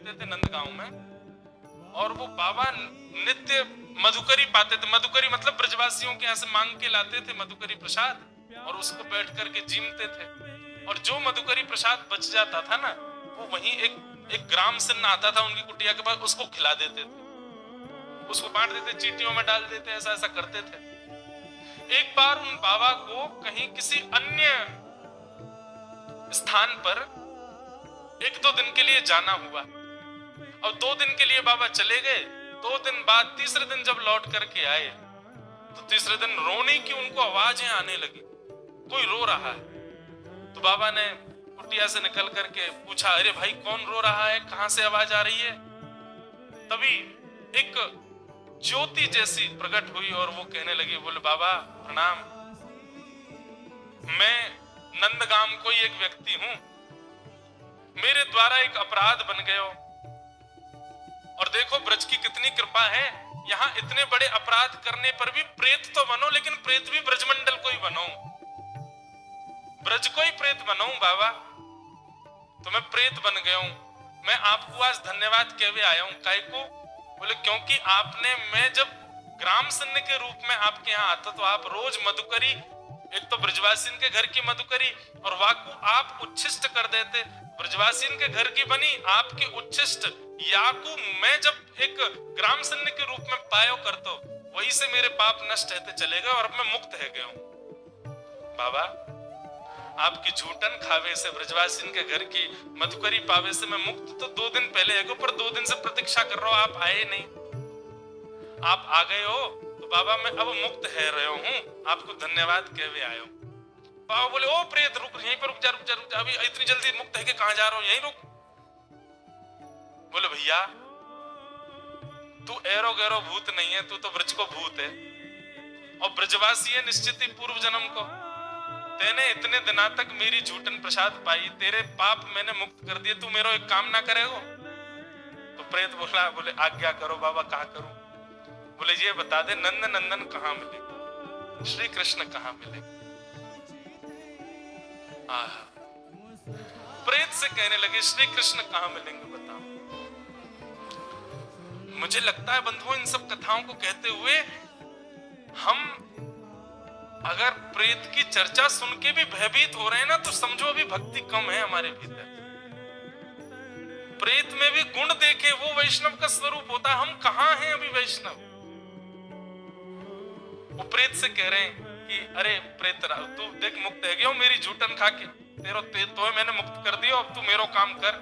रहते थे नंदगांव में, और वो बाबा नित्य मधुकरी पाते थे। मधुकरी मतलब ब्रजवासियों के यहाँ से मांग के लाते थे मधुकरी प्रसाद, और उसको बैठ करके जीमते थे। और जो मधुकरी प्रसाद बच जाता था ना, वो वहीं एक ग्राम सिन्न आता था उनकी कुटिया के पास, उसको खिला देते थे, उसको बांट देते, चीटियों में डाल देते, ऐसा ऐसा करते थे। एक बार उन बाबा को कहीं किसी अन्य स्थान पर 1-2 दिन के लिए जाना हुआ, और 2 दिन के लिए बाबा चले गए। 2 दिन बाद तीसरे दिन जब लौट करके आए, तो तीसरे दिन रोने की उनको आवाजें आने लगी, कोई रो रहा है। तो बाबा ने कुटिया से निकल करके पूछा, अरे भाई कौन रो रहा है, कहां से आवाज आ रही है? तभी एक ज्योति जैसी प्रकट हुई और वो कहने लगी, बोले बाबा प्रणाम, मैं नंदगाम कोई एक व्यक्ति हूं, मेरे द्वारा एक अपराध बन गयो, और देखो ब्रज की कितनी कृपा है, यहाँ इतने बड़े अपराध करने पर भी प्रेत तो बनो, लेकिन प्रेत भी ब्रजमंडल को ही बनो, ब्रज को ही प्रेत बनो बाबा। तो मैं प्रेत बन गया हूं, मैं आपको आज धन्यवाद कहवे आया हूं। काहे को? बोले क्योंकि आपने, मैं जब ग्राम सन्न के रूप में आपके यहाँ आता तो आप रोज मधुकरी, एक तो ब्रजवासीन के घर की मधुकरी और वाकु आप उच्छिष्ट कर देते, ब्रजवासीन के घर की बनी आपके उच्छिष्ट याकू मैं जब एक ग्राम सन्न के रूप में पायो करतो, वही से मेरे पाप नष्ट रहते चले गए और अब मैं मुक्त है गया हूं। बाबा आपकी झूठन खावे से, ब्रजवासीन के घर की मधुकरी पावे से मैं मुक्त तो 2 दिन पहले है, पर 2 दिन से प्रतीक्षा कर रहा हूं, आप आए नहीं। आप आ गए हो तो बाबा मैं अब मुक्त है रहे हूं, आपको धन्यवाद कहवे आयो। बाबा बोले ओ प्रेत रुक, यहीं पर रुक जा, रुक जा, रुक जा, अभी इतनी जल्दी मुक्त है कि कहां जा रहा हूं, यहीं रुक। बोले भैया तू एरो गैरो भूत नहीं है, तू तो ब्रज को भूत है, और ब्रजवासी है निश्चित ही पूर्व जन्म को। तेने इतने दिना तक मेरी झूठन प्रसाद पाई, तेरे पाप मैंने मुक्त कर दिए, तू मेरा एक काम ना करेगो? तो प्रेत बोला, बोले आज्ञा करो बाबा, कहा करूं? बोले ये बता दे नंद नंदन कहां मिले, श्री कृष्ण कहां मिले? प्रेत से कहने लगे श्री कृष्ण कहां मिलेंगे बताओ। मुझे लगता है बंधुओं इन सब कथाओं को कहते हुए हम अगर प्रेत की चर्चा सुन के भी भयभीत हो रहे हैं ना, तो समझो अभी भक्ति कम है हमारे भीतर। प्रेत में भी गुण देखे, वो वैष्णव का स्वरूप होता है, हम कहां हैं अभी वैष्णव। वो प्रेत से कह रहे हैं कि अरे प्रेत तू देख मुक्त है गया मेरी झूठन खा के, तेरो तो मैंने मुक्त कर दिया, अब तू मेरो काम कर।